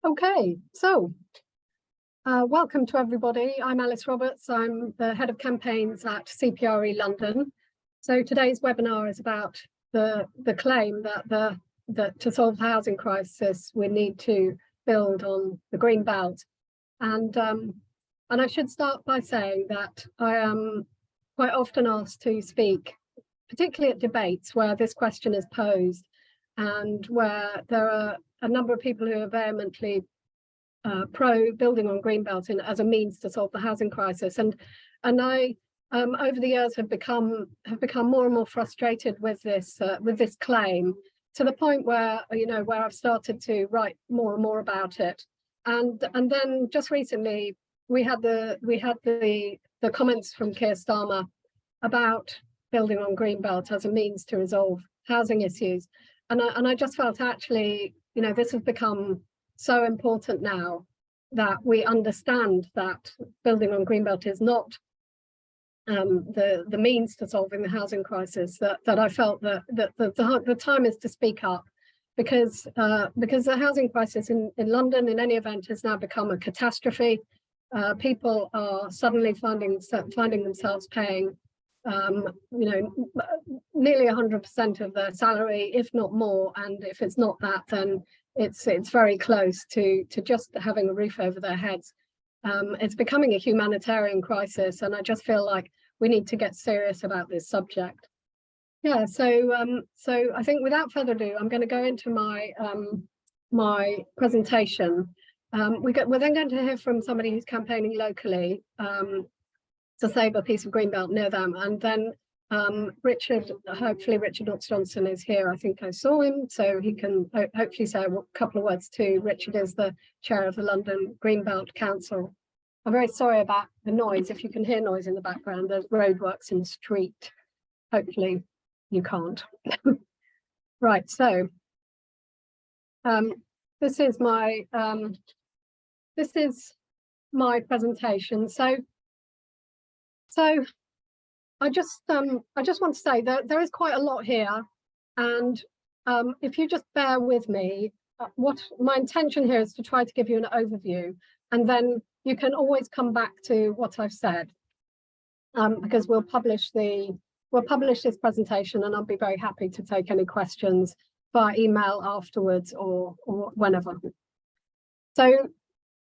Okay, so welcome to everybody. I'm Alice Roberts. I'm the head of campaigns at CPRE London. So today's webinar is about the claim that to solve the housing crisis, we need to build on the green belt. And I should start by saying that I am quite often asked to speak, particularly at debates where this question is posed and where there are a number of people who are vehemently pro building on greenbelt as a means to solve the housing crisis, and I over the years have become more and more frustrated with this claim, to the point where where I've started to write more and more about it, and then just recently we had the comments from Keir Starmer about building on greenbelt as a means to resolve housing issues, and I just felt actually this has become so important now that we understand that building on greenbelt is not the means to solving the housing crisis, that I felt that the time is to speak up, because the housing crisis in London, in any event, has now become a catastrophe. People are suddenly finding themselves paying nearly 100% of their salary, if not more, and if it's not that, then it's very close to just having a roof over their heads. It's becoming a humanitarian crisis, and I just feel like we need to get serious about this subject. Yeah, so I think without further ado, I'm going to go into my my presentation. We're then going to hear from somebody who's campaigning locally to save a piece of greenbelt near them, and then hopefully Richard Knox-Johnson is here. I think I saw him, so he can hopefully say a couple of words too. Richard is the chair of the London Greenbelt Council. I'm very sorry about the noise. If you can hear noise in the background, there's roadworks in the street. Hopefully you can't. Right, so this is my presentation. So I just want to say that there is quite a lot here, and if you just bear with me, what my intention here is to try to give you an overview, and then you can always come back to what I've said, because we'll publish this presentation, and I'll be very happy to take any questions via email afterwards or whenever. So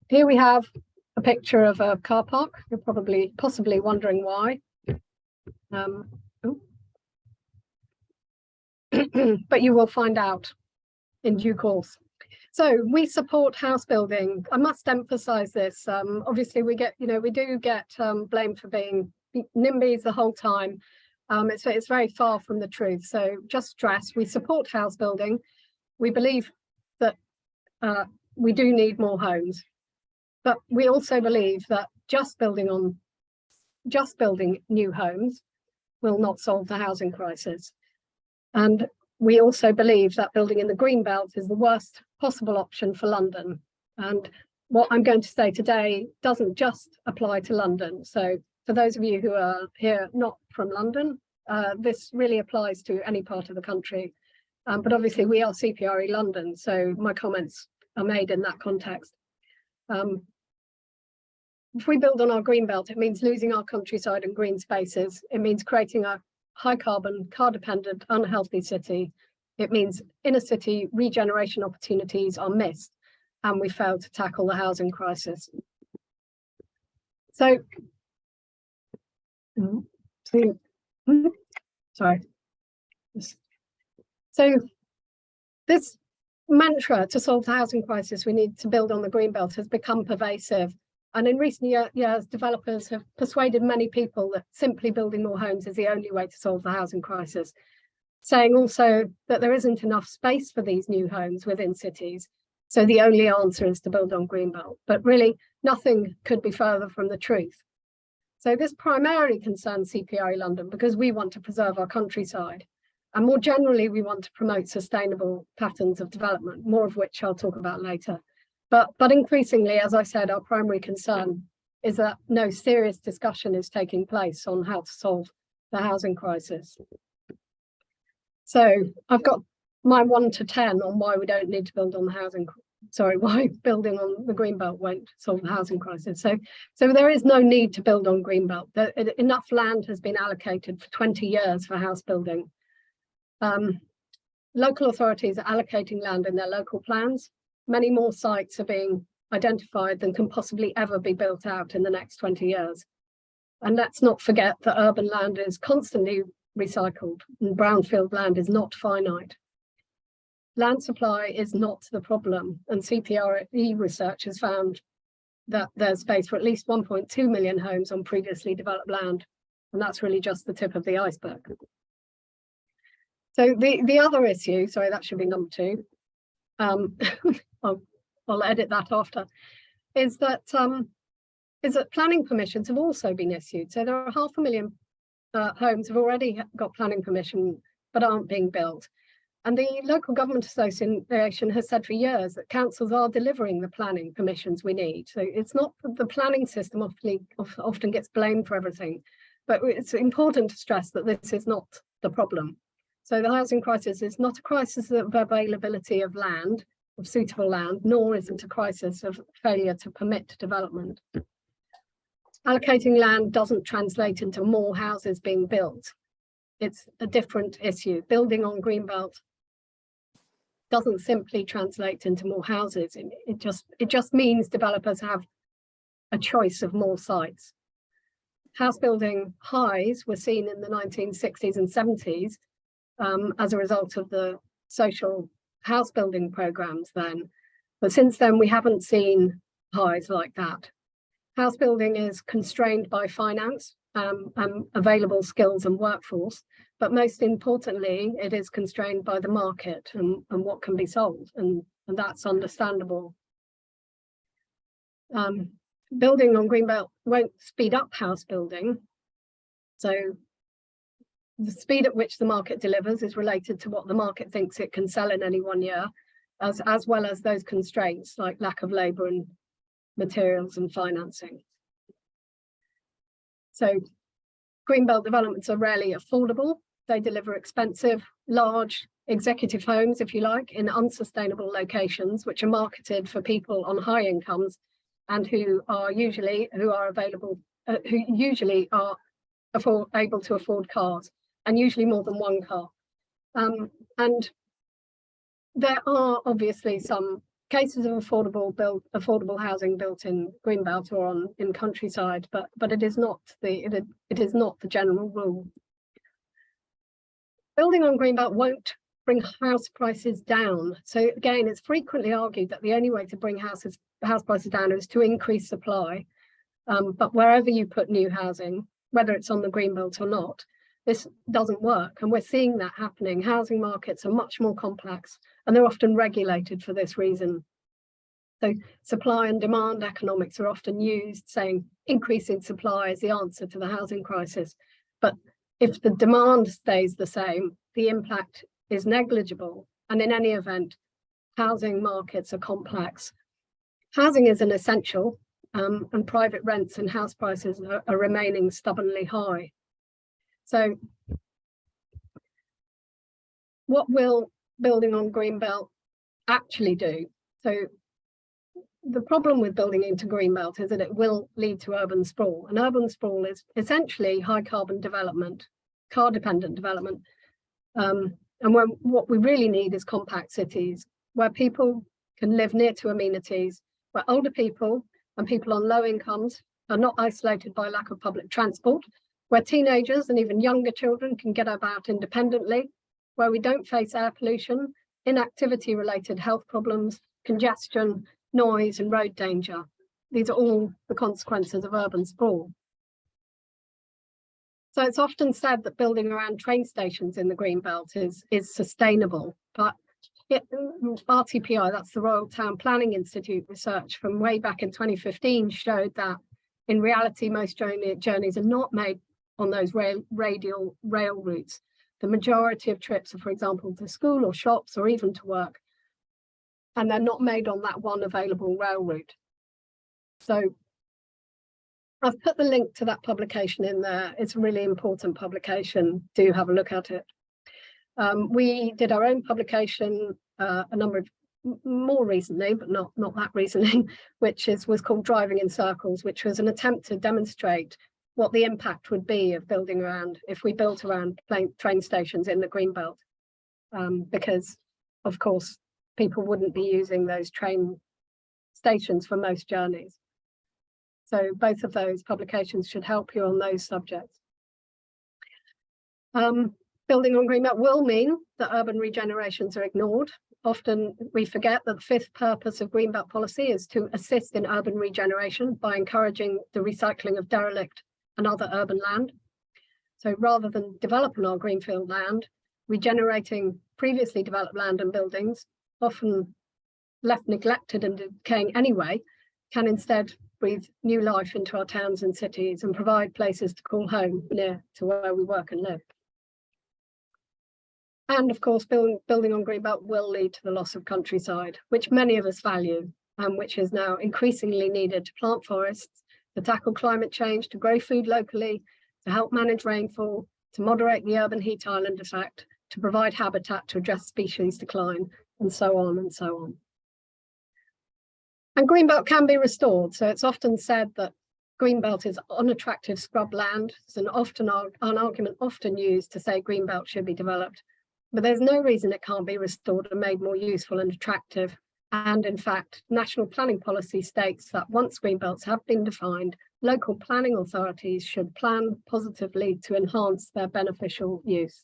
here we have a picture of a car park. You're possibly wondering why. But you will find out in due course. So we support house building. I must emphasize this. Obviously we do get blamed for being NIMBYs the whole time. It's very far from the truth. So just stress, we support house building. We believe that we do need more homes, but we also believe that just building new homes will not solve the housing crisis. And we also believe that building in the green belt is the worst possible option for London. And what I'm going to say today doesn't just apply to London. So for those of you who are here not from London, this really applies to any part of the country. But obviously we are CPRE London, so my comments are made in that context. If we build on our green belt, it means losing our countryside and green spaces. It means creating a high carbon, car dependent, unhealthy city. It means inner city regeneration opportunities are missed, and we fail to tackle the housing crisis. So, sorry. So this mantra to solve the housing crisis, we need to build on the green belt, has become pervasive. And in recent years, developers have persuaded many people that simply building more homes is the only way to solve the housing crisis, saying also that there isn't enough space for these new homes within cities. So the only answer is to build on greenbelt. But really, nothing could be further from the truth. So this primarily concerns CPRE London because we want to preserve our countryside. And more generally, we want to promote sustainable patterns of development, more of which I'll talk about later. But increasingly, as I said, our primary concern is that no serious discussion is taking place on how to solve the housing crisis. So I've got my 1 to 10 on why we don't need to build on the why building on the greenbelt won't solve the housing crisis. So there is no need to build on greenbelt. Enough land has been allocated for 20 years for house building. Local authorities are allocating land in their local plans. Many more sites are being identified than can possibly ever be built out in the next 20 years. And let's not forget that urban land is constantly recycled and brownfield land is not finite. Land supply is not the problem, and CPRE research has found that there's space for at least 1.2 million homes on previously developed land, and that's really just the tip of the iceberg. So the other issue, sorry, that should be number 2, I'll edit that after, is that planning permissions have also been issued. So there are 500,000 homes have already got planning permission but aren't being built. And the Local Government Association has said for years that councils are delivering the planning permissions we need. So it's not the planning system often gets blamed for everything, but it's important to stress that this is not the problem. So the housing crisis is not a crisis of availability of land, of suitable land, nor is it a crisis of failure to permit development. Allocating land doesn't translate into more houses being built. It's a different issue. Building on greenbelt doesn't simply translate into more houses. It just means developers have a choice of more sites. House building highs were seen in the 1960s and 70s as a result of the social house building programs then. But since then, we haven't seen highs like that. House building is constrained by finance, available skills and workforce, but most importantly, it is constrained by the market and what can be sold, and that's understandable. Building on greenbelt won't speed up house building, so the speed at which the market delivers is related to what the market thinks it can sell in any one year, as well as those constraints like lack of labour and materials and financing. So greenbelt developments are rarely affordable. They deliver expensive, large executive homes, if you like, in unsustainable locations, which are marketed for people on high incomes and who usually are able to afford cars, and usually more than one car. And there are obviously some cases of affordable housing built in greenbelt or in countryside, but it is not the general rule. Building on greenbelt won't bring house prices down. So again, it's frequently argued that the only way to bring house prices down is to increase supply. But wherever you put new housing, whether it's on the greenbelt or not, this doesn't work. And we're seeing that happening. Housing markets are much more complex and they're often regulated for this reason. So supply and demand economics are often used, saying increasing supply is the answer to the housing crisis. But if the demand stays the same, the impact is negligible. And in any event, housing markets are complex. Housing is an essential, and private rents and house prices are remaining stubbornly high. So what will building on greenbelt actually do? So the problem with building into greenbelt is that it will lead to urban sprawl. And urban sprawl is essentially high carbon development, car dependent development. And what we really need is compact cities where people can live near to amenities, where older people and people on low incomes are not isolated by lack of public transport, where teenagers and even younger children can get about independently, where we don't face air pollution, inactivity-related health problems, congestion, noise and road danger. These are all the consequences of urban sprawl. So it's often said that building around train stations in the greenbelt is sustainable, but RTPI, that's the Royal Town Planning Institute research from way back in 2015 showed that in reality, most journeys are not made on those radial rail routes. The majority of trips are, for example, to school or shops or even to work, and they're not made on that one available rail route. So I've put the link to that publication in there. It's a really important publication. Do have a look at it. We did our own publication a number of more recently, but not that recently, which was called Driving in Circles, which was an attempt to demonstrate what the impact would be of building around, if we built around train stations in the Greenbelt, because of course people wouldn't be using those train stations for most journeys. So both of those publications should help you on those subjects. Building on Greenbelt will mean that urban regenerations are ignored. Often we forget that the fifth purpose of Greenbelt policy is to assist in urban regeneration by encouraging the recycling of derelict and other urban land. So rather than developing our greenfield land, regenerating previously developed land and buildings, often left neglected and decaying anyway, can instead breathe new life into our towns and cities and provide places to call home near to where we work and live. And of course, building on Greenbelt will lead to the loss of countryside, which many of us value, and which is now increasingly needed to plant forests, to tackle climate change, to grow food locally, to help manage rainfall, to moderate the urban heat island effect, to provide habitat to address species decline, and so on and so on. And Greenbelt can be restored. So it's often said that Greenbelt is unattractive scrub land. It's an argument often used to say Greenbelt should be developed. But there's no reason it can't be restored and made more useful and attractive. And in fact, national planning policy states that once greenbelts have been defined, local planning authorities should plan positively to enhance their beneficial use.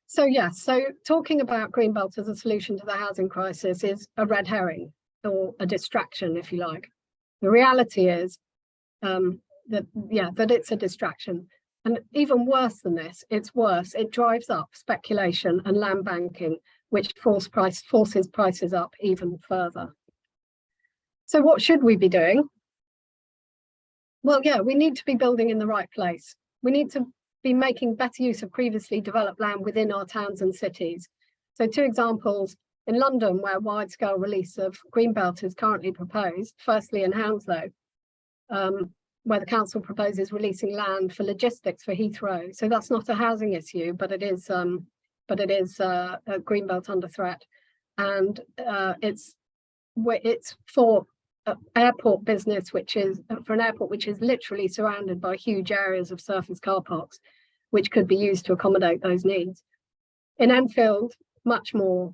So yes, so talking about greenbelt as a solution to the housing crisis is a red herring, or a distraction, if you like. The reality is that it's a distraction. And even worse than this, it's worse. It drives up speculation and land banking, which forces prices up even further. So what should we be doing? Well, yeah, we need to be building in the right place. We need to be making better use of previously developed land within our towns and cities. So two examples in London, where wide-scale release of Greenbelt is currently proposed, firstly in Hounslow, where the council proposes releasing land for logistics for Heathrow. So that's not a housing issue, but it is a Greenbelt under threat. And it's for airport business, which is for an airport which is literally surrounded by huge areas of surface car parks, which could be used to accommodate those needs. In Enfield, much more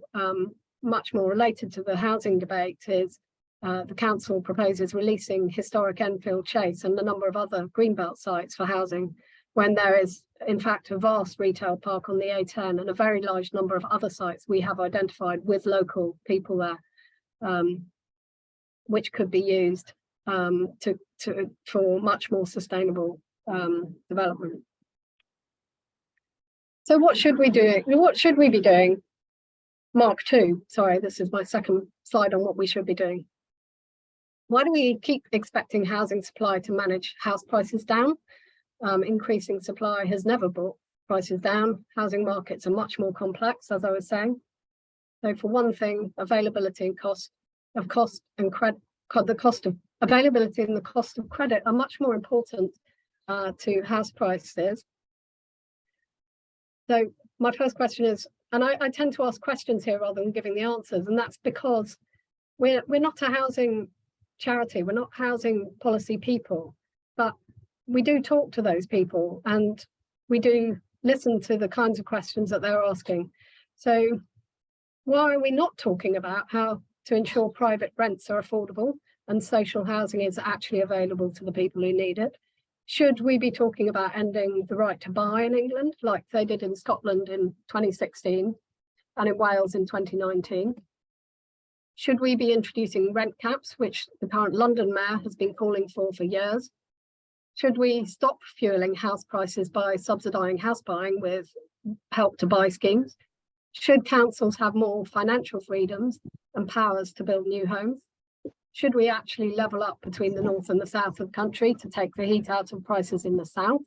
related to the housing debate is the council proposes releasing historic Enfield Chase and a number of other Greenbelt sites for housing, when there is in fact a vast retail park on the A10 and a very large number of other sites we have identified with local people there, which could be used for much more sustainable development. So what should we do? What should we be doing? Mark 2, sorry, this is my second slide on what we should be doing. Why do we keep expecting housing supply to manage house prices down? Increasing supply has never brought prices down. Housing markets are much more complex, as I was saying. So for one thing, availability and the cost of availability and the cost of credit are much more important to house prices. So my first question is, and I tend to ask questions here rather than giving the answers, and that's because we're not a housing charity, we're not housing policy people, but we do talk to those people and we do listen to the kinds of questions that they're asking. So why are we not talking about how to ensure private rents are affordable and social housing is actually available to the people who need it? Should we be talking about ending the right to buy in England, like they did in Scotland in 2016 and in Wales in 2019? Should we be introducing rent caps, which the current London mayor has been calling for years? Should we stop fueling house prices by subsidising house buying with help to buy schemes? Should councils have more financial freedoms and powers to build new homes? Should we actually level up between the north and the south of the country to take the heat out of prices in the south?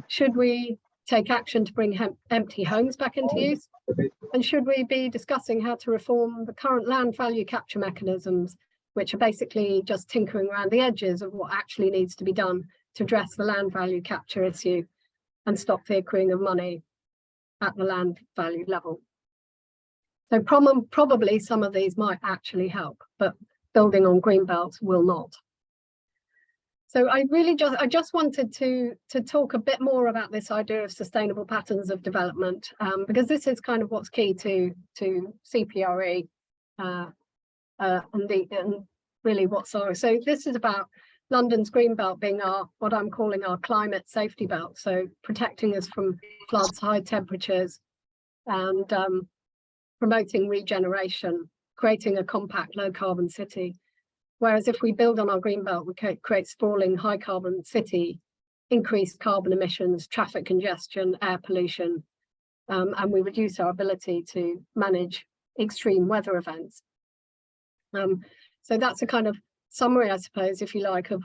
Should we take action to bring empty homes back into use? And should we be discussing how to reform the current land value capture mechanisms, which are basically just tinkering around the edges of what actually needs to be done to address the land value capture issue and stop the accruing of money at the land value level? So probably some of these might actually help, but building on green belts will not. So I just wanted to talk a bit more about this idea of sustainable patterns of development, because this is kind of what's key to CPRE and really what's our. So this is about London's green belt being what I'm calling our climate safety belt. So protecting us from floods, high temperatures, and promoting regeneration, creating a compact, low carbon city. Whereas if we build on our green belt, we create sprawling, high carbon city, increased carbon emissions, traffic congestion, air pollution, and we reduce our ability to manage extreme weather events. So that's a kind of summary, I suppose, if you like, of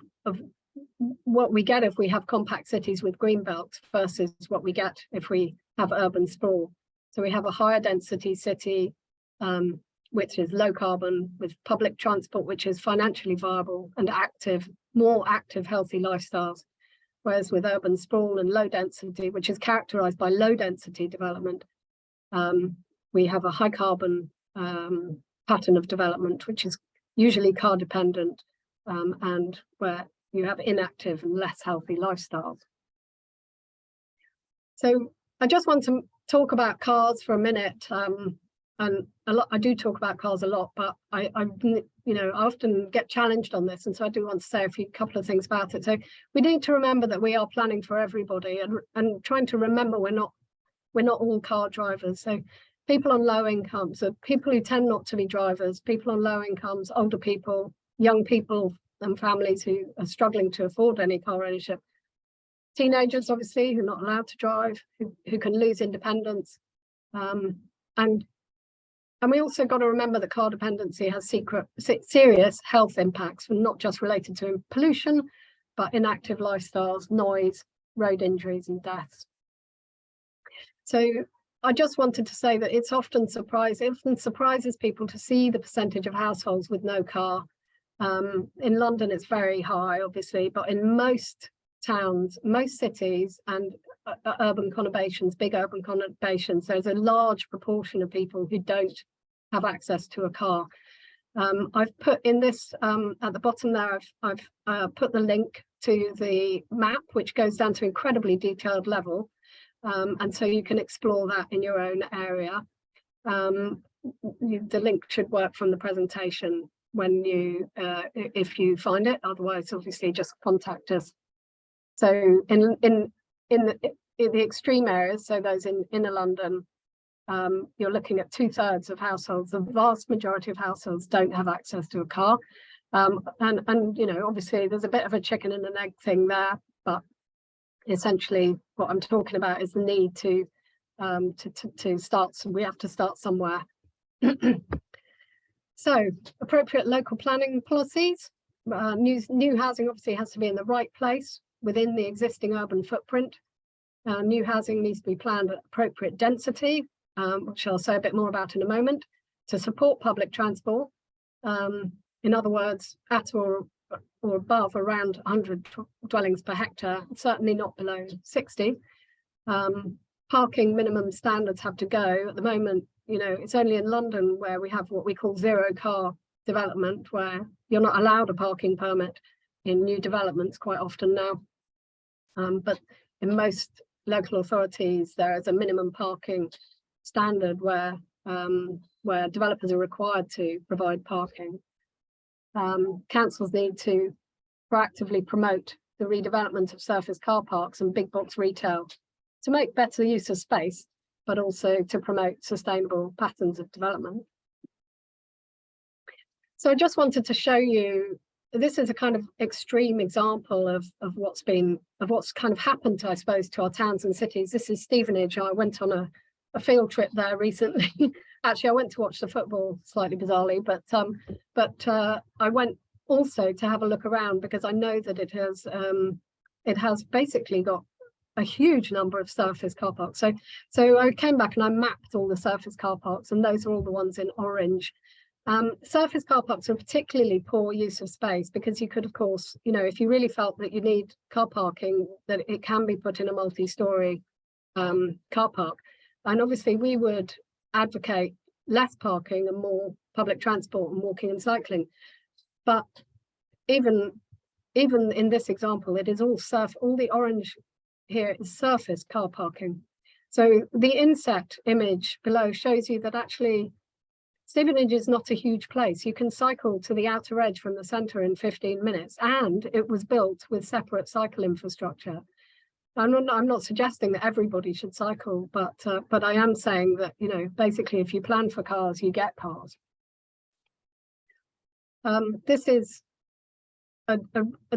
what we get if we have compact cities with green belts versus what we get if we have urban sprawl. So we have a higher density city, which is low carbon, with public transport, which is financially viable and more active, healthy lifestyles. Whereas with urban sprawl and low density, which is characterized by low density development, we have a high carbon pattern of development, which is usually car dependent, and where you have inactive and less healthy lifestyles. So I just want to talk about cars for a minute. And I do talk about cars a lot, but I often get challenged on this, and so I do want to say a couple of things about it. So we need to remember that we are planning for everybody, and trying to remember we're not all car drivers. So people on low incomes, so people who tend not to be drivers, people on low incomes, older people, young people, and families who are struggling to afford any car ownership. Teenagers, obviously, who are not allowed to drive, who can lose independence, and we also got to remember that car dependency has serious health impacts, not just related to pollution, but inactive lifestyles, noise, road injuries, and deaths. So I just wanted to say that it often surprises people to see the percentage of households with no car. In London, it's very high, obviously, but in most towns, most cities, and urban conurbations, big urban conurbations, there's a large proportion of people who don't have access to a car. I've put in this at the bottom there, I've put the link to the map, which goes down to incredibly detailed level, and so you can explore that in your own area. The link should work from the presentation when if you find it. Otherwise, obviously, just contact us. So in the extreme areas, so those in inner London, you're looking at 2/3 of households. The vast majority of households don't have access to a car, and obviously there's a bit of a chicken and an egg thing there, but essentially what I'm talking about is the need to start. We have to start somewhere. So appropriate local planning policies. New housing obviously has to be in the right place within the existing urban footprint. New housing needs to be planned at appropriate density, which I'll say a bit more about in a moment, to support public transport. In other words, at or above around 100 dwellings per hectare, certainly not below 60. Parking minimum standards have to go. At the moment, it's only in London where we have what we call zero car development, where you're not allowed a parking permit in new developments quite often now. But in most local authorities, there is a minimum parking standard where developers are required to provide parking. Councils need to proactively promote the redevelopment of surface car parks and big box retail to make better use of space, but also to promote sustainable patterns of development. So I just wanted to show you, this is a kind of extreme example of what's kind of happened, I suppose, to our towns and cities. This is Stevenage. I went on a field trip there recently. Actually, I went to watch the football, slightly bizarrely, but I went also to have a look around, because I know that it has basically got a huge number of surface car parks. So I came back and I mapped all the surface car parks, and those are all the ones in orange. Surface car parks are particularly poor use of space, because you could, of course, if you really felt that you need car parking, that it can be put in a multi-storey car park. And obviously we would advocate less parking and more public transport and walking and cycling. But even in this example, it is all the orange here is surface car parking. So the inset image below shows you that actually Stevenage is not a huge place. You can cycle to the outer edge from the centre in 15 minutes, and it was built with separate cycle infrastructure. I'm not suggesting that everybody should cycle, but I am saying that, you know, basically if you plan for cars, you get cars. This is a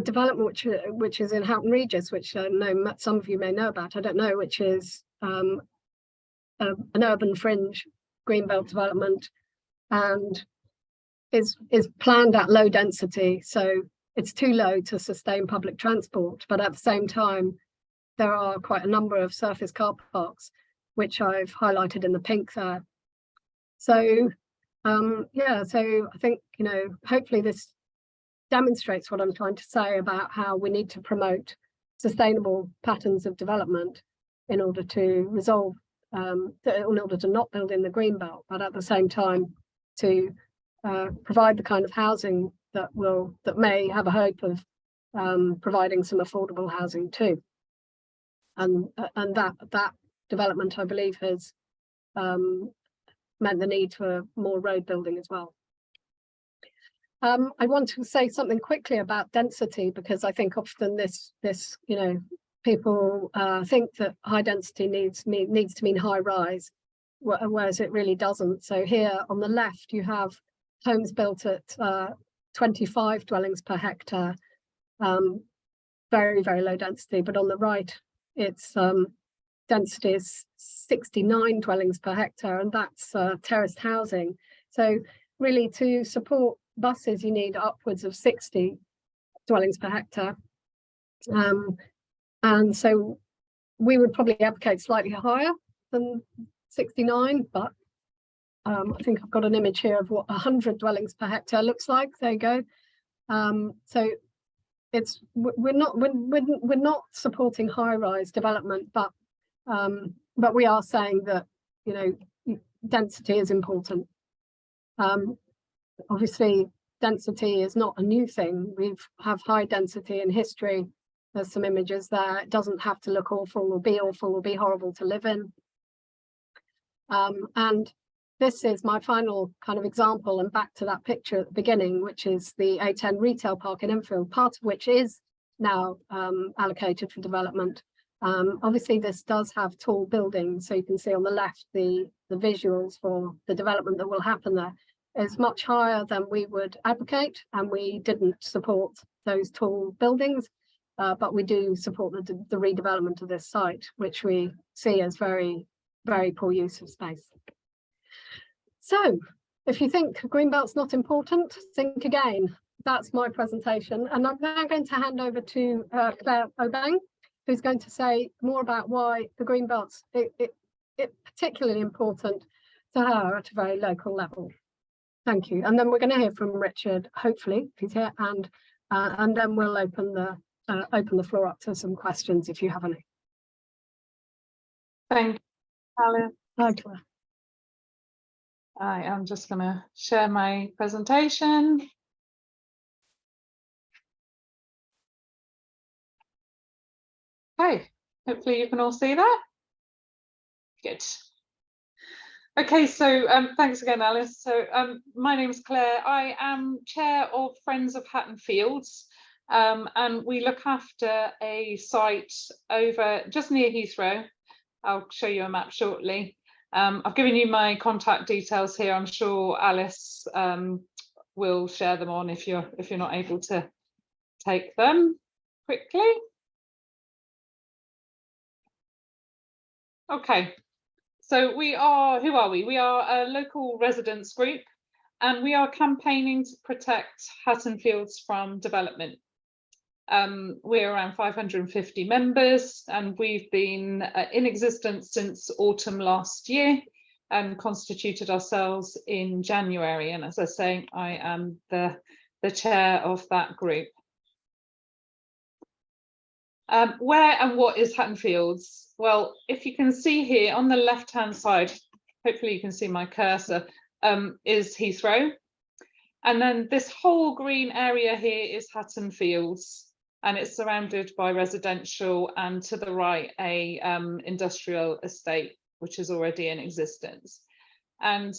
development which is in Houghton Regis, which I know some of you may know about. I don't know, which is an urban fringe greenbelt development, and is planned at low density, so it's too low to sustain public transport, but at the same time there are quite a number of surface car parks, which I've highlighted in the pink there. So yeah, so I think, you know, hopefully this demonstrates what I'm trying to say about how we need to promote sustainable patterns of development in order to resolve, in order to not build in the greenbelt, but at the same time to provide the kind of housing that may have a hope of providing some affordable housing too. And that development, I believe, has meant the need for more road building as well. I want to say something quickly about density, because I think often this you know, people think that high density needs to mean high rise, whereas it really doesn't. So here on the left you have homes built at 25 dwellings per hectare, very, very low density, but on the right its density is 69 dwellings per hectare, and that's terraced housing. So really, to support buses you need upwards of 60 dwellings per hectare, and so we would probably advocate slightly higher than 69, but I think I've got an image here of what 100 dwellings per hectare looks like. There you go. So it's we're not supporting high-rise development, but we are saying that, you know, density is important. Obviously, density is not a new thing. We have high density in history. There's some images there. It doesn't have to look awful or be horrible to live in. And this is my final kind of example, and back to that picture at the beginning, which is the A10 retail park in Enfield, part of which is now allocated for development. Obviously, this does have tall buildings, so you can see on the left the visuals for the development that will happen there is much higher than we would advocate, and we didn't support those tall buildings, but we do support the redevelopment of this site, which we see as very, very poor use of space. So if you think greenbelt's not important, think again. That's my presentation, and I'm now going to hand over to Claire Obeng, who's going to say more about why the greenbelt's particularly important to her at a very local level. Thank you. And then we're going to hear from Richard, hopefully, if he's here, and then we'll open the floor up to some questions if you have any. Thank you, Alice. Hi, Claire. I am just going to share my presentation. Okay, hopefully you can all see that. Good. Okay, so thanks again, Alice. So my name is Claire. I am chair of Friends of Hatton Fields, and we look after a site over just near Heathrow. I'll show you a map shortly. I've given you my contact details here. I'm sure Alice will share them on if you're not able to take them quickly. Okay, so who are we? We are a local residents group, and we are campaigning to protect Hatton Fields from development. We're around 550 members, and we've been in existence since autumn last year and constituted ourselves in January. And as I say, I am the chair of that group. Where and what is Hatton Fields? Well, if you can see here on the left-hand side, hopefully you can see my cursor, is Heathrow. And then this whole green area here is Hatton Fields, and it's surrounded by residential, and to the right a industrial estate which is already in existence. And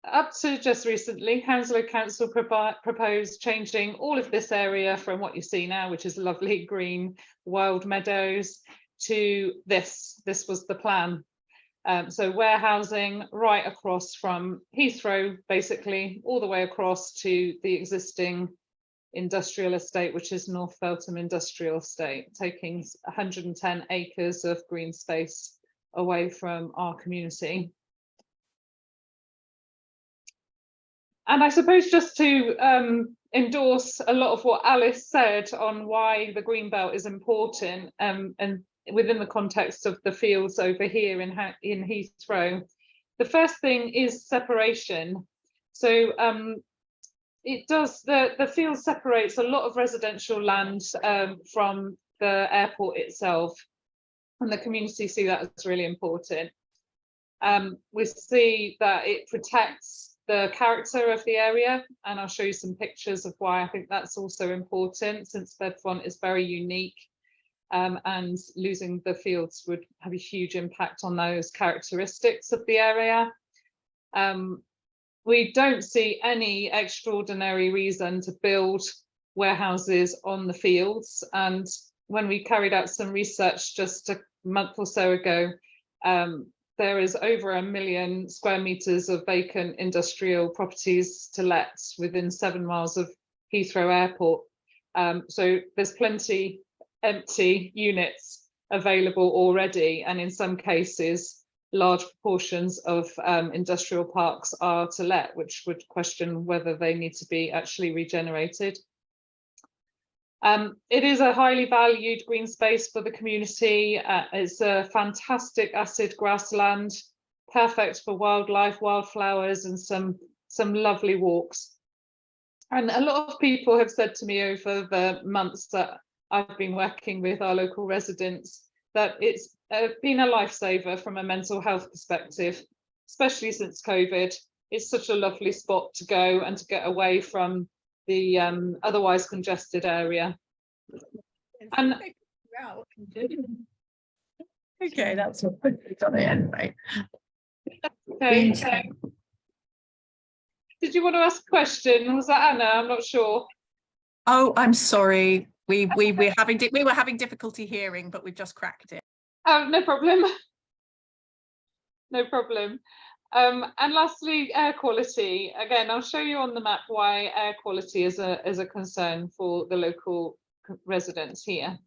up to just recently, Hounslow Council proposed changing all of this area from what you see now, which is lovely green wild meadows, to this. This was the plan. So warehousing right across from Heathrow, basically, all the way across to the existing industrial estate, which is North Feltham Industrial Estate, taking 110 acres of green space away from our community. And I suppose just to endorse a lot of what Alice said on why the green belt is important, and within the context of the fields over here in Heathrow, the first thing is separation. So it does, the field separates a lot of residential land from the airport itself, and the community see that as really important. We see that it protects the character of the area, and I'll show you some pictures of why I think that's also important, since Bedfont is very unique, and losing the fields would have a huge impact on those characteristics of the area. We don't see any extraordinary reason to build warehouses on the fields, and when we carried out some research just a month or so ago, there is over 1 million square meters of vacant industrial properties to let within 7 miles of Heathrow Airport. So there's plenty empty units available already, and in some cases large proportions of industrial parks are to let, which would question whether they need to be actually regenerated. It is a highly valued green space for the community. It's a fantastic acid grassland, perfect for wildlife, wildflowers, and some lovely walks. And a lot of people have said to me over the months that I've been working with our local residents that it's been a lifesaver from a mental health perspective, especially since COVID. It's such a lovely spot to go and to get away from the otherwise congested area. And okay, that's what we've done it anyway. okay, so did you want to ask a question? Was that Anna? I'm not sure. Oh, I'm sorry. We were having difficulty hearing, but we've just cracked it. Oh, no problem. No problem. And lastly, air quality. Again, I'll show you on the map why air quality is a concern for the local residents here.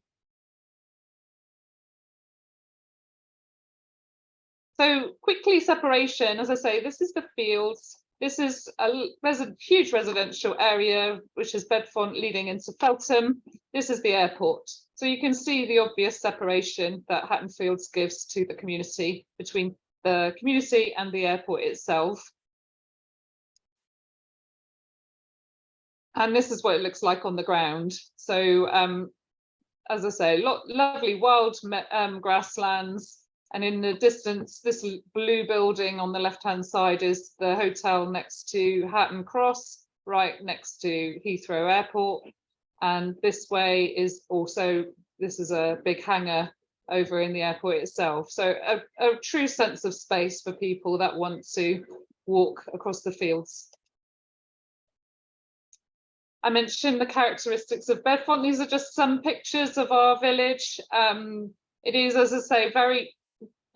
So quickly, separation. As I say, this is the fields. This is a huge residential area, which is Bedfont leading into Feltham. This is the airport. So you can see the obvious separation that Hatton Fields gives to the community, between the community and the airport itself. And this is what it looks like on the ground. So as I say, lovely wild grasslands. And in the distance, this blue building on the left-hand side is the hotel next to Hatton Cross, right next to Heathrow Airport. And this way is also, this is a big hangar over in the airport itself. So a true sense of space for people that want to walk across the fields. I mentioned the characteristics of Bedfont. These are just some pictures of our village. It is, as I say, very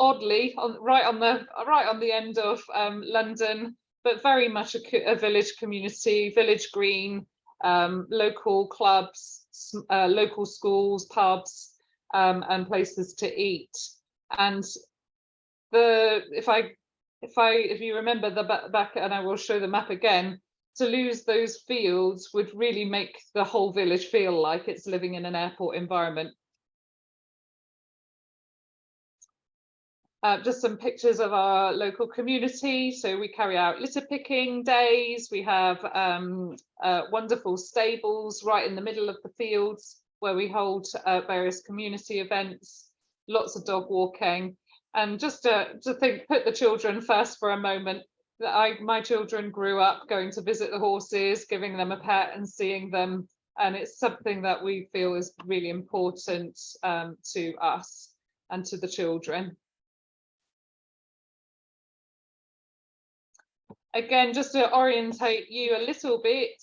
oddly right on the end of London, but very much a village community, village green, local clubs, local schools, pubs, and places to eat. And if you remember the back, and I will show the map again, to lose those fields would really make the whole village feel like it's living in an airport environment. Just some pictures of our local community. So we carry out litter picking days. We have wonderful stables right in the middle of the fields where we hold various community events, lots of dog walking. And just to put the children first for a moment, my children grew up going to visit the horses, giving them a pet and seeing them, and it's something that we feel is really important to us and to the children. Again, just to orientate you a little bit,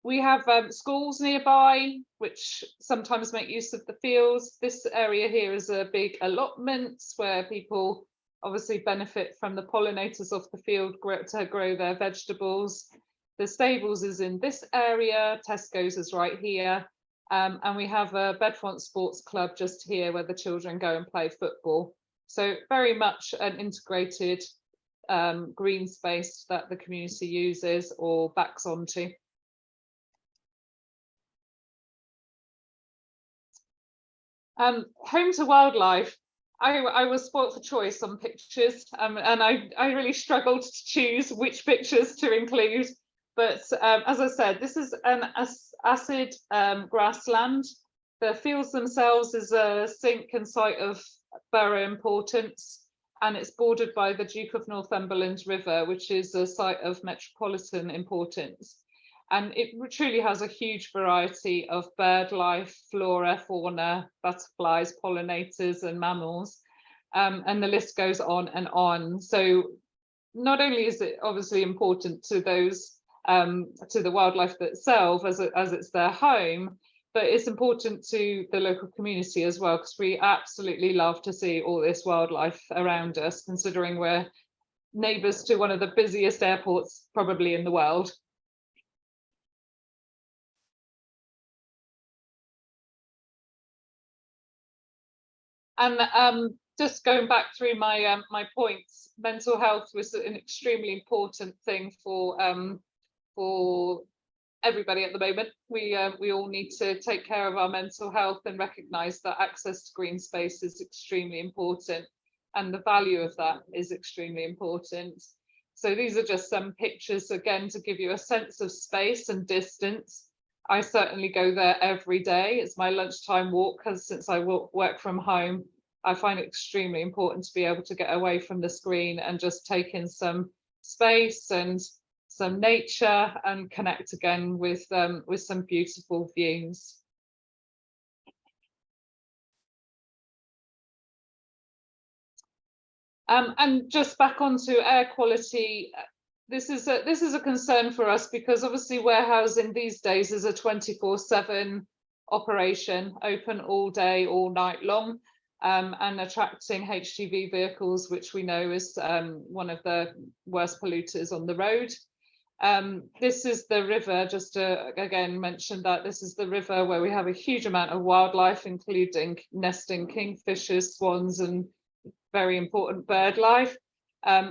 we have schools nearby, which sometimes make use of the fields. This area here is a big allotment where people obviously benefit from the pollinators off the field to grow their vegetables. The stables is in this area, Tesco's is right here, and we have a Bedfont Sports Club just here where the children go and play football. So very much an integrated green space that the community uses or backs onto. Home to wildlife. I was spoilt for choice on pictures, and I really struggled to choose which pictures to include. But as I said, this is an acid grassland. The fields themselves is a sink and site of borough importance, and it's bordered by the Duke of Northumberland River, which is a site of metropolitan importance. And it truly has a huge variety of bird life, flora, fauna, butterflies, pollinators and mammals. And the list goes on and on. So not only is it obviously important to those, to the wildlife itself as it's their home, but it's important to the local community as well, because we absolutely love to see all this wildlife around us, considering we're neighbours to one of the busiest airports probably in the world. And just going back through my my points, mental health was an extremely important thing for everybody at the moment. We all need to take care of our mental health and recognise that access to green space is extremely important, and the value of that is extremely important. So these are just some pictures again to give you a sense of space and distance. I certainly go there every day. It's my lunchtime walk, because since I work from home, I find it extremely important to be able to get away from the screen and just take in some space and some nature and connect again with some beautiful views. And just back onto air quality. This is a concern for us, because obviously warehousing these days is a 24/7 operation, open all day, all night long, and attracting HGV vehicles, which we know is one of the worst polluters on the road. This is the river, just to again mention that this is the river where we have a huge amount of wildlife, including nesting kingfishers, swans, and very important bird life.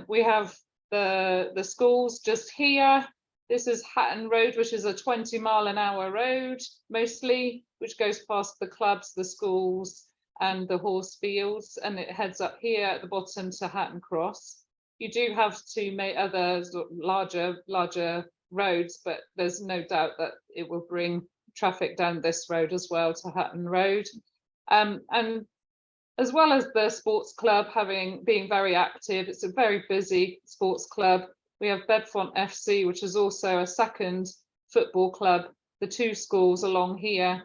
We have the schools just here. This is Hatton Road, which is a 20-mile-an-hour road mostly, which goes past the clubs, the schools and the horse fields, and it heads up here at the bottom to Hatton Cross. You do have to make other larger roads, but there's no doubt that it will bring traffic down this road as well to Hatton Road. And as well as the sports club being very active, it's a very busy sports club. We have Bedfont FC, which is also a second football club, the two schools along here.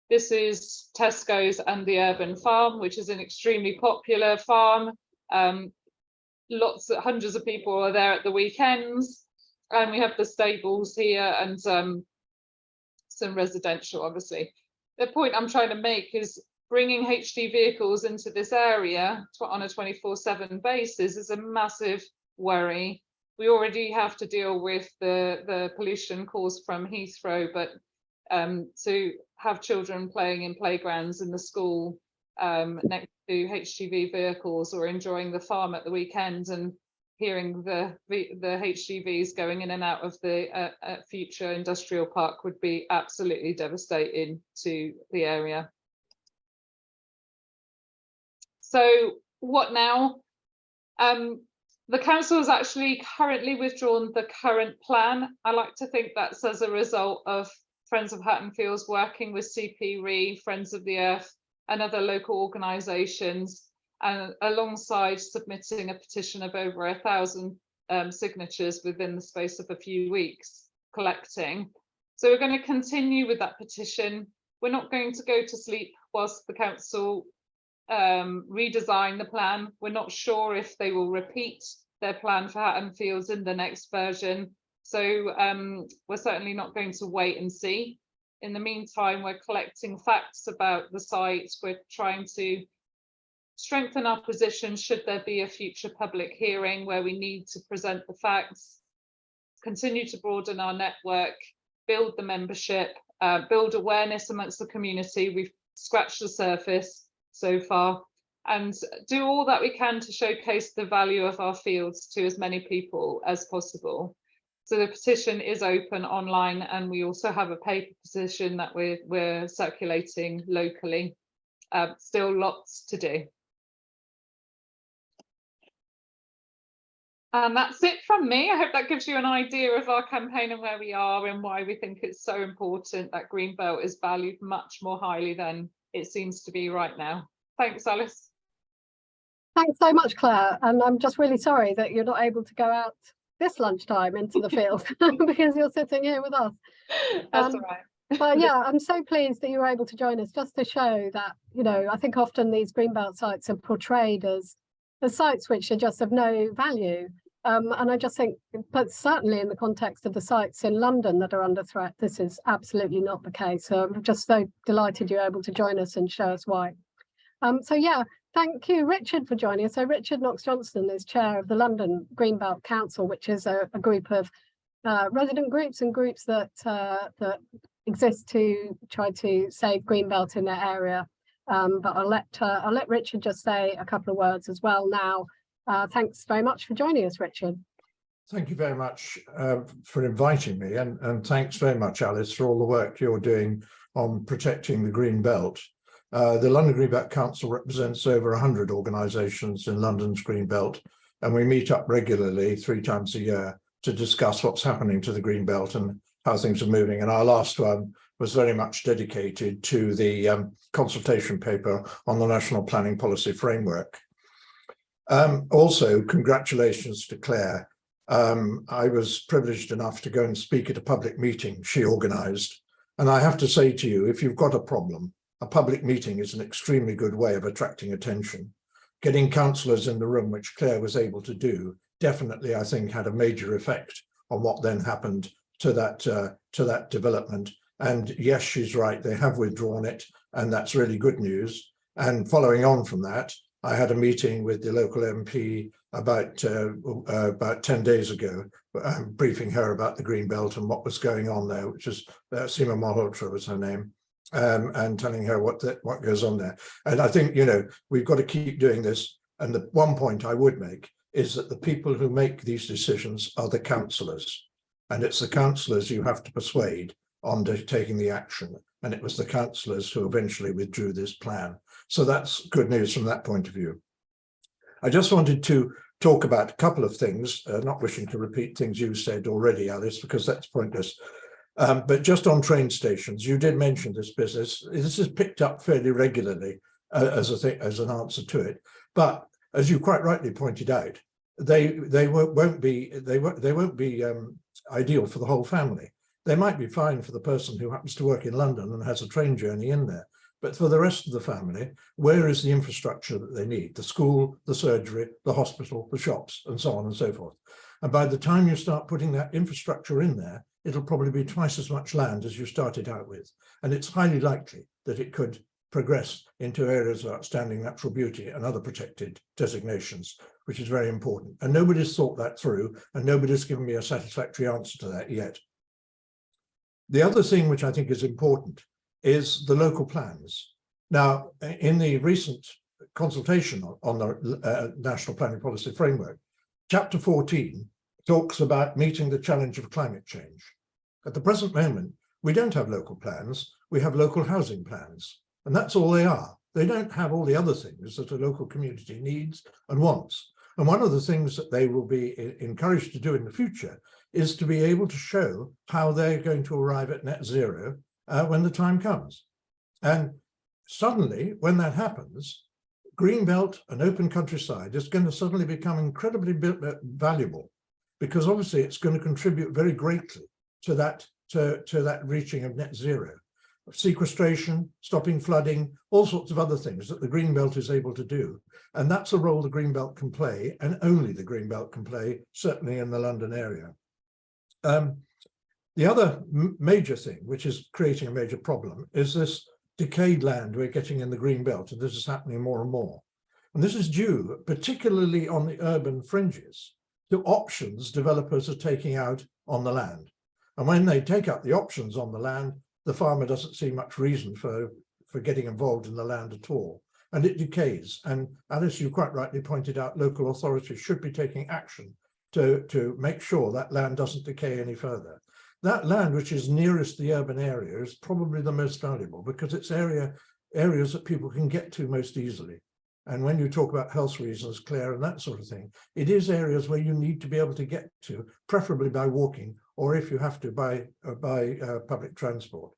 This is Tesco's and the Urban Farm, which is an extremely popular farm. Hundreds of people are there at the weekends. And we have the stables here and some residential, obviously. The point I'm trying to make is bringing HD vehicles into this area on a 24/7 basis is a massive worry. We already have to deal with the pollution caused from Heathrow, but to have children playing in playgrounds in the school next to HGV vehicles, or enjoying the farm at the weekend and hearing the HGVs going in and out of the future industrial park would be absolutely devastating to the area. So what now? The council has actually currently withdrawn the current plan. I like to think that's as a result of Friends of Hatton Fields working with CPRE, Friends of the Earth and other local organisations, and alongside submitting a petition of over 1,000 signatures within the space of a few weeks, collecting. So we're going to continue with that petition. We're not going to go to sleep whilst the council redesign the plan. We're not sure if they will repeat their plan for Hatton Fields in the next version. So we're certainly not going to wait and see. In the meantime, we're collecting facts about the site. We're trying to strengthen our position should there be a future public hearing where we need to present the facts, continue to broaden our network, build the membership, build awareness amongst the community. We've scratched the surface so far, and do all that we can to showcase the value of our fields to as many people as possible. So the petition is open online, and we also have a paper petition that we're circulating locally. Still lots to do. And that's it from me. I hope that gives you an idea of our campaign and where we are and why we think it's so important that Greenbelt is valued much more highly than it seems to be right now. Thanks, Alice. Thanks so much, Claire. And I'm just really sorry that you're not able to go out this lunchtime into the field because you're sitting here with us. That's all right. But yeah, I'm so pleased that you were able to join us, just to show that, you know, I think often these Greenbelt sites are portrayed as sites which are just of no value. And I just think, but certainly in the context of the sites in London that are under threat, this is absolutely not the case. So I'm just so delighted you're able to join us and show us why. So yeah, thank you, Richard, for joining us. So Richard Knox-Johnston is chair of the London Greenbelt Council, which is a group of resident groups and groups that that exist to try to save Greenbelt in their area. But I'll let Richard just say a couple of words as well now. Thanks very much for joining us, Richard. Thank you very much for inviting me, and thanks very much, Alice, for all the work you're doing on protecting the Green Belt. The London Green Belt Council represents over 100 organisations in London's Green Belt, and we meet up regularly 3 times a year to discuss what's happening to the Green Belt and how things are moving. And our last one was very much dedicated to the consultation paper on the National Planning Policy Framework. Also, congratulations to Claire. I was privileged enough to go and speak at a public meeting she organised. And I have to say to you, if you've got a problem, a public meeting is an extremely good way of attracting attention. Getting councillors in the room, which Claire was able to do, definitely, I think, had a major effect on what then happened to that development. And yes, she's right, they have withdrawn it, and that's really good news. And following on from that, I had a meeting with the local MP about 10 days ago, briefing her about the Green Belt and what was going on there, which is Seema Malhotra was her name, and telling her what goes on there. And I think, you know, we've got to keep doing this. And the one point I would make is that the people who make these decisions are the councillors, and it's the councillors you have to persuade on taking the action. And it was the councillors who eventually withdrew this plan. So that's good news from that point of view. I just wanted to talk about a couple of things, not wishing to repeat things you said already, Alice, because that's pointless. But just on train stations, you did mention this business. This is picked up fairly regularly as an answer to it. But as you quite rightly pointed out, they won't be ideal for the whole family. They might be fine for the person who happens to work in London and has a train journey in there. But for the rest of the family, where is the infrastructure that they need? The school, the surgery, the hospital, the shops, and so on and so forth. And by the time you start putting that infrastructure in there, it'll probably be twice as much land as you started out with. And it's highly likely that it could progress into areas of outstanding natural beauty and other protected designations, which is very important. And nobody's thought that through, and nobody's given me a satisfactory answer to that yet. The other thing which I think is important is the local plans. Now, in the recent consultation on the National Planning Policy Framework, Chapter 14 talks about meeting the challenge of climate change. At the present moment, we don't have local plans, we have local housing plans, and that's all they are. They don't have all the other things that a local community needs and wants. And one of the things that they will be encouraged to do in the future is to be able to show how they're going to arrive at net zero when the time comes. And suddenly, when that happens, Greenbelt and open countryside is going to suddenly become incredibly valuable, because obviously it's going to contribute very greatly to that reaching of net zero. Sequestration, stopping flooding, all sorts of other things that the Greenbelt is able to do. And that's a role the Greenbelt can play, and only the Greenbelt can play, certainly in the London area. The other major thing, which is creating a major problem, is this decayed land we're getting in the Greenbelt, and this is happening more and more. And this is due, particularly on the urban fringes, to options developers are taking out on the land. And when they take out the options on the land, the farmer doesn't see much reason for getting involved in the land at all, and it decays. And Alice, you quite rightly pointed out, local authorities should be taking action to make sure that land doesn't decay any further. That land which is nearest the urban area is probably the most valuable, because it's areas that people can get to most easily. And when you talk about health reasons, Claire, and that sort of thing, it is areas where you need to be able to get to, preferably by walking, or if you have to, by public transport.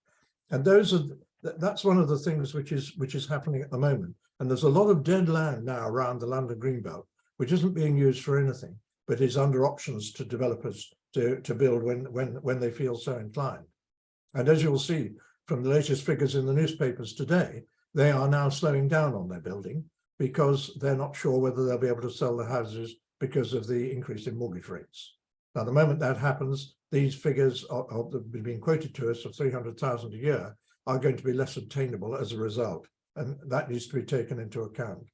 And that's one of the things which is happening at the moment. And there's a lot of dead land now around the London Greenbelt, which isn't being used for anything, but is under options to developers to build when they feel so inclined. And as you'll see from the latest figures in the newspapers today, they are now slowing down on their building because they're not sure whether they'll be able to sell the houses because of the increase in mortgage rates. Now, the moment that happens, these figures that have been quoted to us of 300,000 a year are going to be less obtainable as a result. And that needs to be taken into account.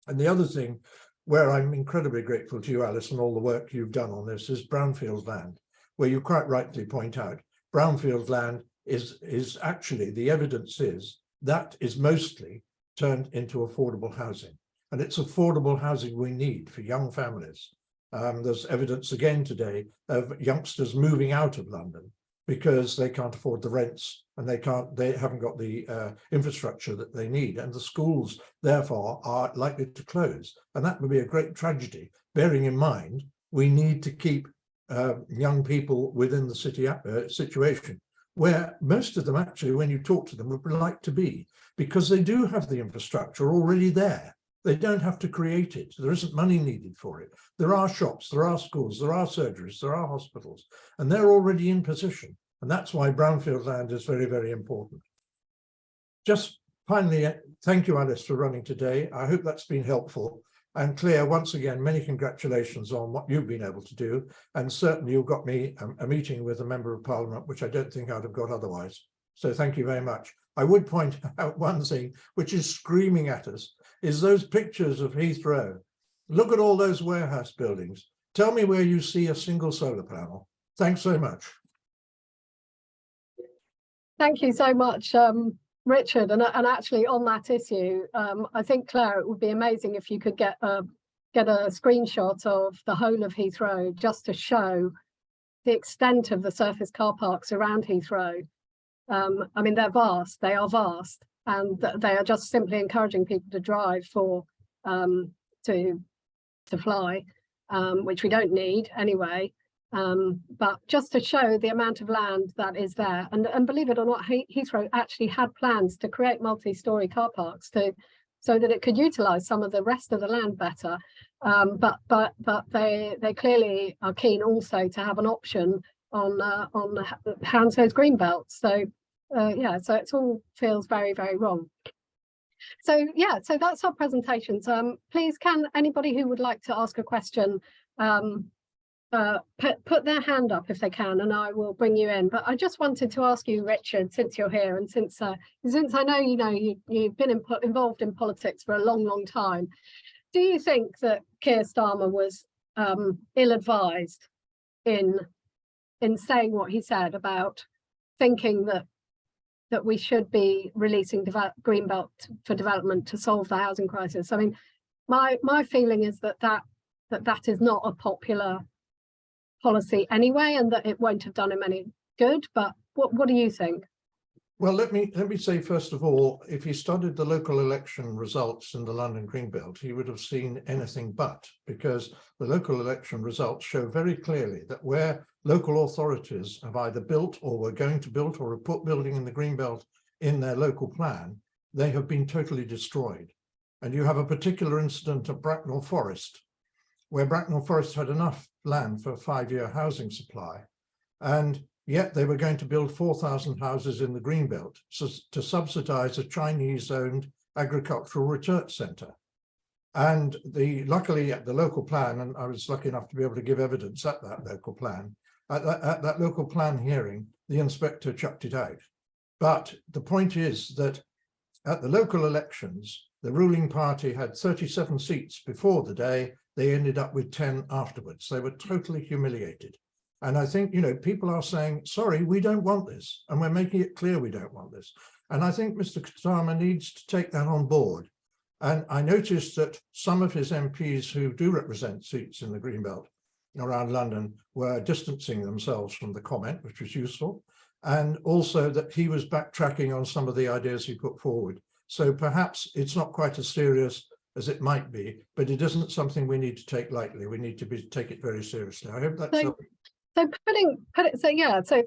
And the other thing where I'm incredibly grateful to you, Alice, and all the work you've done on this is brownfield land, where you quite rightly point out, brownfield land is actually, the evidence is, that is mostly turned into affordable housing. And it's affordable housing we need for young families. There's evidence again today of youngsters moving out of London because they can't afford the rents, and they haven't got the infrastructure that they need, and the schools therefore are likely to close. And that would be a great tragedy, bearing in mind we need to keep young people within the city situation, where most of them actually, when you talk to them, would like to be, because they do have the infrastructure already there. They don't have to create it. There isn't money needed for it. There are shops, there are schools, there are surgeries, there are hospitals, and they're already in position. And that's why brownfield land is very, very important. Just finally, thank you, Alice, for running today. I hope that's been helpful. And Claire, once again, many congratulations on what you've been able to do. And certainly you've got me a meeting with a member of Parliament, which I don't think I'd have got otherwise. So thank you very much. I would point out one thing, which is screaming at us, is those pictures of Heathrow. Look at all those warehouse buildings. Tell me where you see a single solar panel. Thanks so much. Thank you so much, Richard. And actually on that issue, I think, Claire, it would be amazing if you could get a screenshot of the whole of Heathrow just to show the extent of the surface car parks around Heathrow. I mean, they're vast, they are vast, and they are just simply encouraging people to drive to fly, which we don't need anyway. But just to show the amount of land that is there, and believe it or not, Heathrow actually had plans to create multi-storey car parks so that it could utilise some of the rest of the land better. But they clearly are keen also to have an option on Hounslows Greenbelt. So yeah, so it all feels very, very wrong. So yeah, so that's our presentations. Please, can anybody who would like to ask a question put their hand up if they can, and I will bring you in. But I just wanted to ask you, Richard, since you're here, and since I know you've been involved in politics for a long, long time, do you think that Keir Starmer was ill-advised in saying what he said about thinking that we should be releasing Greenbelt for development to solve the housing crisis? I mean, my feeling is that is not a popular policy anyway, and that it won't have done him any good. But what do you think? Well, let me say, first of all, if he studied the local election results in the London Greenbelt, he would have seen anything but, because the local election results show very clearly that where local authorities have either built or were going to build or have put building in the Greenbelt in their local plan, they have been totally destroyed. And you have a particular incident at Bracknell Forest, where Bracknell Forest had enough land for a 5-year housing supply, and yet they were going to build 4,000 houses in the Greenbelt to subsidize a Chinese-owned agricultural research centre. And luckily at the local plan, and I was lucky enough to be able to give evidence at that local plan, at that local plan hearing, the inspector chucked it out. But the point is that at the local elections, the ruling party had 37 seats before the day. They ended up with 10 afterwards. They were totally humiliated. And I think, people are saying, sorry, we don't want this. And we're making it clear we don't want this. And I think Mr. Kusama needs to take that on board. And I noticed that some of his MPs who do represent seats in the Greenbelt around London were distancing themselves from the comment, which was useful. And also that he was backtracking on some of the ideas he put forward. So perhaps it's not quite as serious as it might be, but it isn't something we need to take lightly. We need to take it very seriously. I hope that's so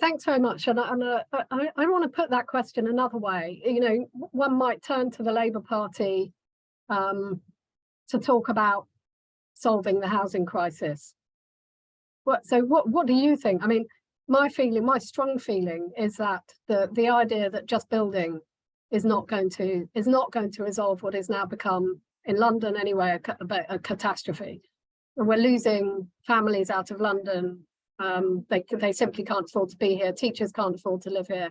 thanks very much. And I want to put that question another way. One might turn to the Labour Party to talk about solving the housing crisis. What do you think? I mean, my strong feeling is that the idea that just building is not going to resolve what is now become, in London anyway, a catastrophe. And we're losing families out of London. They simply can't afford to be here. Teachers can't afford to live here.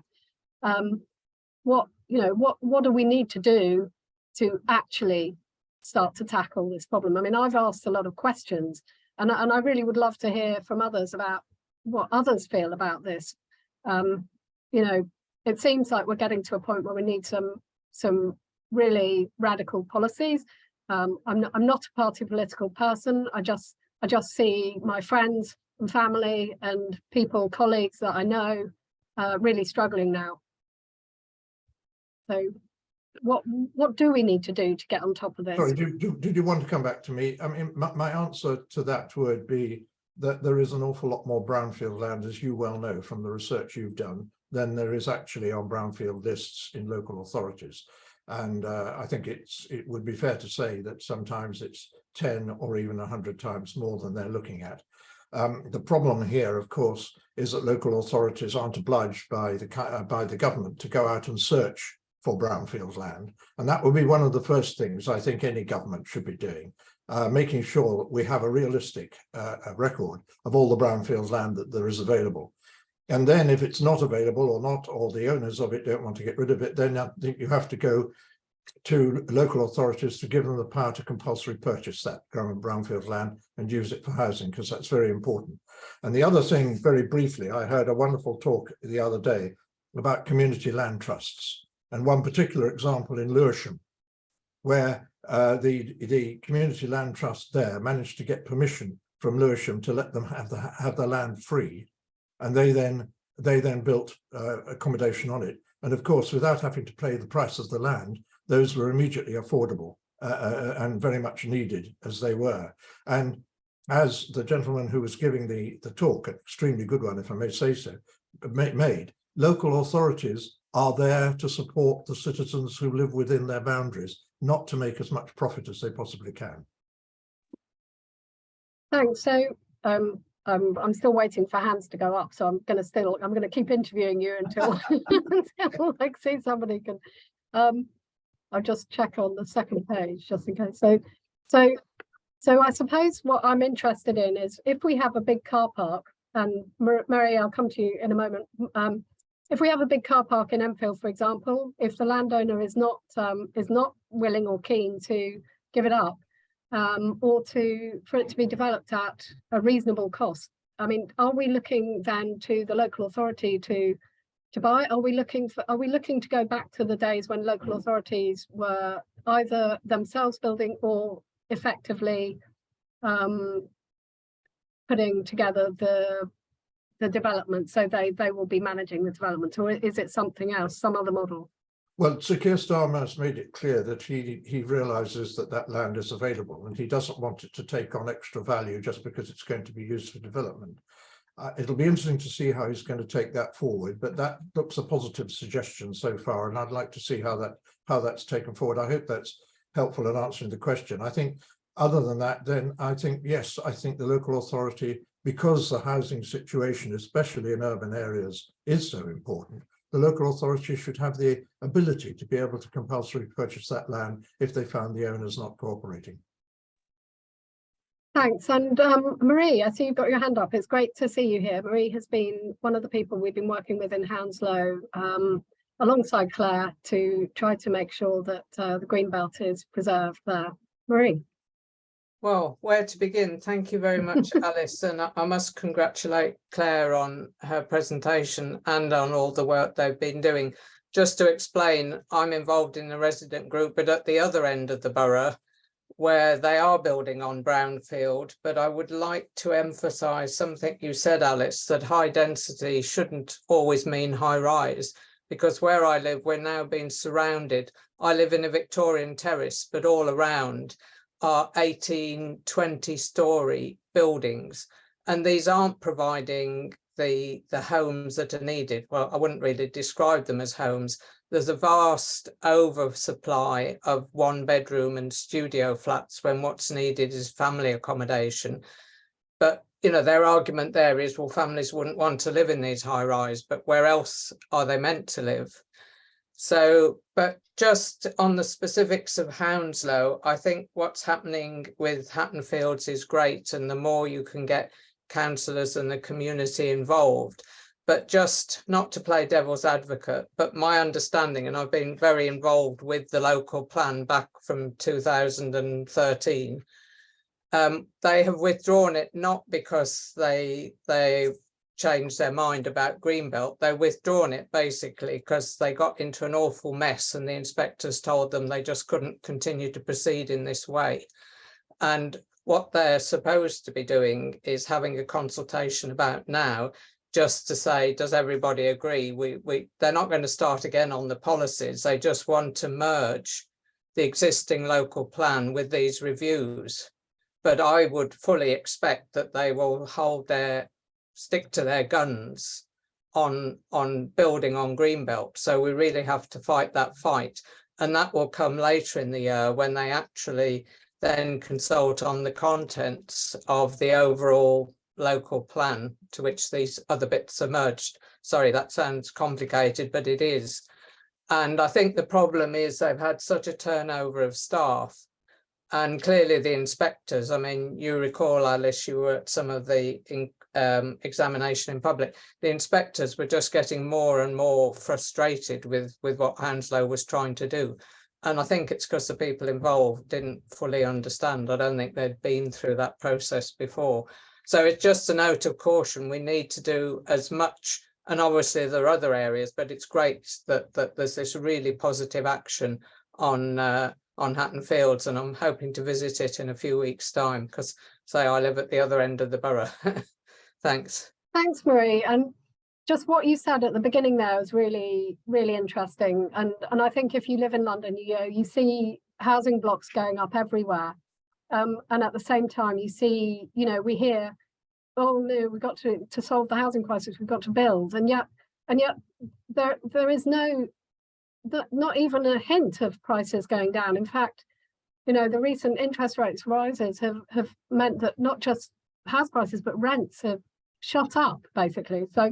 What do we need to do to actually start to tackle this problem? I mean, I've asked a lot of questions, and I really would love to hear from others about what others feel about this. It seems like we're getting to a point where we need some really radical policies. I'm not a party political person. I just see my friends and family and colleagues that I know really struggling now. So what do we need to do to get on top of this? Sorry, did you want to come back to me? I mean, my answer to that would be that there is an awful lot more brownfield land, as you well know from the research you've done, than there is actually on brownfield lists in local authorities. And I think it would be fair to say that sometimes it's 10 or even 100 times more than they're looking at. The problem here, of course, is that local authorities aren't obliged by the government to go out and search for brownfield land. And that would be one of the first things I think any government should be doing, making sure that we have a realistic record of all the brownfield land that there is available. And then if it's not available or the owners of it don't want to get rid of it, then I think you have to go to local authorities to give them the power to compulsory purchase that brownfield land and use it for housing, because that's very important. And the other thing, very briefly, I heard a wonderful talk the other day about community land trusts, and one particular example in Lewisham, where the community land trust there managed to get permission from Lewisham to let them have the land free, and they then built accommodation on it. And of course, without having to pay the price of the land, those were immediately affordable and very much needed as they were. And as the gentleman who was giving the talk, an extremely good one, if I may say so, made, local authorities are there to support the citizens who live within their boundaries, not to make as much profit as they possibly can. Thanks. So I'm still waiting for hands to go up, so I'm going to keep interviewing you until until I see somebody can. I'll just check on the second page just in case. So I suppose what I'm interested in is if we have a big car park, and Mary, I'll come to you in a moment. If we have a big car park in Enfield, for example, if the landowner is not willing or keen to give it up, or for it to be developed at a reasonable cost, I mean, are we looking then to the local authority to buy? Are we looking to go back to the days when local authorities were either themselves building or effectively putting together the development, so they will be managing the development, or is it something else, some other model? Well, Sir Keir Starmer has made it clear that he realises that land is available, and he doesn't want it to take on extra value just because it's going to be used for development. It'll be interesting to see how he's going to take that forward, but that looks a positive suggestion so far, and I'd like to see how that's taken forward. I hope that's helpful in answering the question. I think other than that, then I think, yes, I think the local authority, because the housing situation, especially in urban areas, is so important, the local authority should have the ability to be able to compulsorily purchase that land if they found the owners not cooperating. Thanks. And Marie, I see you've got your hand up. It's great to see you here. Marie has been one of the people we've been working with in Hounslow alongside Claire to try to make sure that the Greenbelt is preserved there. Marie. Well, where to begin? Thank you very much, Alice. And I must congratulate Claire on her presentation and on all the work they've been doing. Just to explain, I'm involved in a resident group, but at the other end of the borough, where they are building on brownfield. But I would like to emphasise something you said, Alice, that high density shouldn't always mean high rise, because where I live, we're now being surrounded. I live in a Victorian terrace, but all around are 18, 20-storey buildings, and these aren't providing the homes that are needed. Well, I wouldn't really describe them as homes. There's a vast oversupply of one-bedroom and studio flats when what's needed is family accommodation. But, you know, their argument there is, well, families wouldn't want to live in these high-rise, but where else are they meant to live? So, but just on the specifics of Hounslow, I think what's happening with Hatton Fields is great, and the more you can get councillors and the community involved. But just not to play devil's advocate, but my understanding, and I've been very involved with the local plan back from 2013, they have withdrawn it not because they changed their mind about Greenbelt. They've withdrawn it basically because they got into an awful mess and the inspectors told them they just couldn't continue to proceed in this way. And what they're supposed to be doing is having a consultation about now, just to say, does everybody agree? They're not going to start again on the policies. They just want to merge the existing local plan with these reviews. But I would fully expect that they will stick to their guns on building on Greenbelt. So we really have to fight that fight. And that will come later in the year when they actually then consult on the contents of the overall local plan to which these other bits are merged. Sorry, that sounds complicated, but it is. And I think the problem is they've had such a turnover of staff, and clearly the inspectors, I mean, you recall, Alice, you were at some of the examination in public. The inspectors were just getting more and more frustrated with what Hounslow was trying to do. And I think it's because the people involved didn't fully understand. I don't think they'd been through that process before. So it's just a note of caution. We need to do as much, and obviously there are other areas, but it's great that there's this really positive action on Hatton Fields, and I'm hoping to visit it in a few weeks' time because, say, I live at the other end of the borough. Thanks. Thanks, Marie. And just what you said at the beginning there was really, really interesting. And I think if you live in London, you see housing blocks going up everywhere. And at the same time, you see, we hear, oh no, we've got to solve the housing crisis, we've got to build. And yet there is not even a hint of prices going down. In fact, the recent interest rates rises have meant that not just house prices, but rents have shot up, basically. So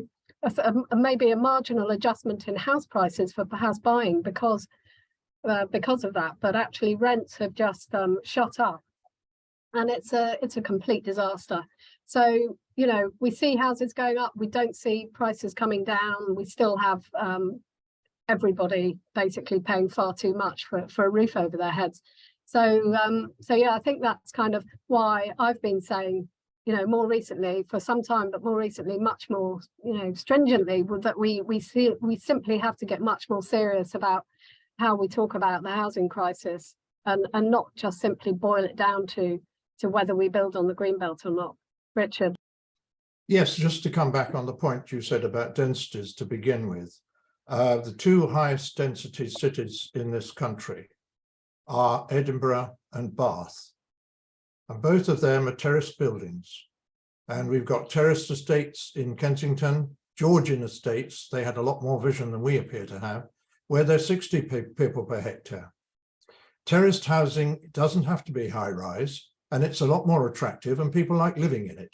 maybe a marginal adjustment in house prices for house buying because of that, but actually rents have just shot up. And it's a complete disaster. So, we see houses going up, we don't see prices coming down, we still have everybody basically paying far too much for a roof over their heads. So yeah, I think that's kind of why I've been saying, more recently for some time, but more recently, much more, stringently, that we simply have to get much more serious about how we talk about the housing crisis and not just simply boil it down to whether we build on the Greenbelt or not. Richard. Yes, just to come back on the point you said about densities to begin with. The two highest density cities in this country are Edinburgh and Bath. And both of them are terraced buildings. And we've got terraced estates in Kensington, Georgian estates, they had a lot more vision than we appear to have, where they're 60 people per hectare. Terraced housing doesn't have to be high rise, and it's a lot more attractive and people like living in it.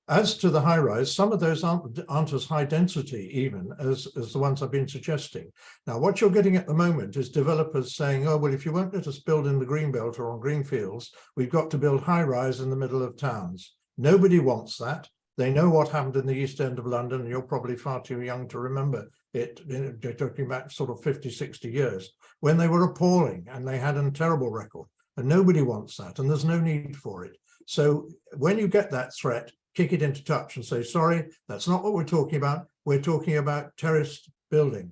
As to the high rise, some of those aren't as high density even as the ones I've been suggesting. Now, what you're getting at the moment is developers saying, oh, well, if you won't let us build in the greenbelt or on green fields, we've got to build high rise in the middle of towns. Nobody wants that. They know what happened in the East End of London, and you're probably far too young to remember it. They're talking back sort of 50, 60 years, when they were appalling and they had a terrible record. And nobody wants that, and there's no need for it. So when you get that threat, kick it into touch and say, sorry, that's not what we're talking about. We're talking about terraced building.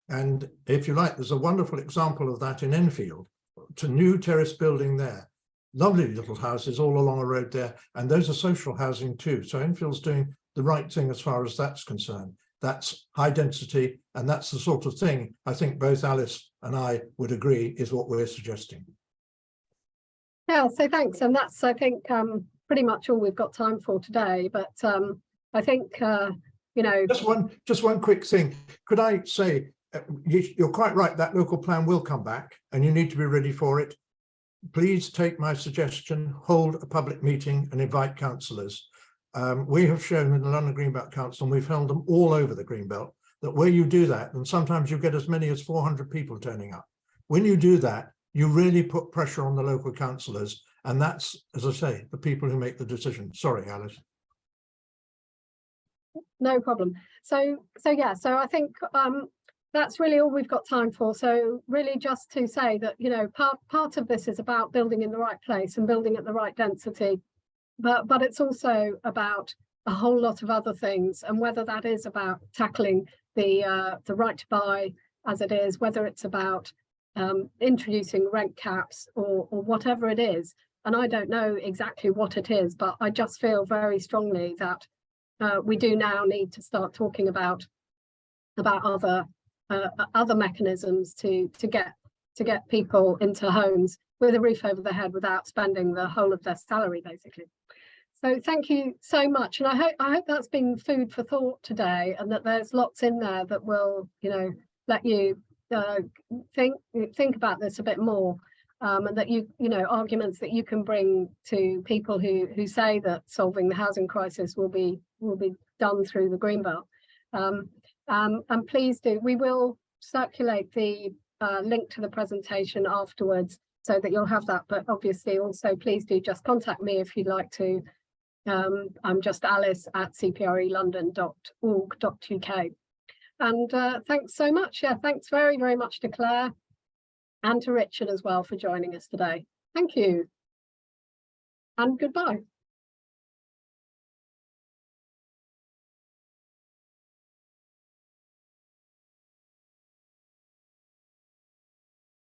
And if you like, there's a wonderful example of that in Enfield, to new terrace building there. Lovely little houses all along a road there. And those are social housing too. So Enfield's doing the right thing as far as that's concerned. That's high density. And that's the sort of thing I think both Alice and I would agree is what we're suggesting. Yeah, so thanks. And that's, I think, pretty much all we've got time for today. But I think, you know, just one quick thing. Could I say, you're quite right, that local plan will come back and you need to be ready for it. Please take my suggestion, hold a public meeting and invite councillors. We have shown in the London Greenbelt Council, and we've held them all over the Greenbelt, that where you do that, and sometimes you get as many as 400 people turning up. When you do that, you really put pressure on the local councillors. And that's, as I say, the people who make the decision. Sorry, Alice. No problem. So yeah, so I think that's really all we've got time for. So really just to say that, you know, part of this is about building in the right place and building at the right density, but it's also about a whole lot of other things, and whether that is about tackling the right to buy as it is, whether it's about introducing rent caps or whatever it is. And I don't know exactly what it is, but I just feel very strongly that we do now need to start talking about other mechanisms to get people into homes with a roof over their head without spending the whole of their salary, basically. So thank you so much, and I hope that's been food for thought today, and that there's lots in there that will, you know, let you think about this a bit more. And that you know, arguments that you can bring to people who say that solving the housing crisis will be done through the Greenbelt. And please do. We will circulate the link to the presentation afterwards so that you'll have that. But obviously, also please do just contact me if you'd like to. I'm just alice@cprelondon.org.uk. And thanks so much. Yeah, thanks very, very much to Claire. And to Richard as well for joining us today. Thank you. And goodbye.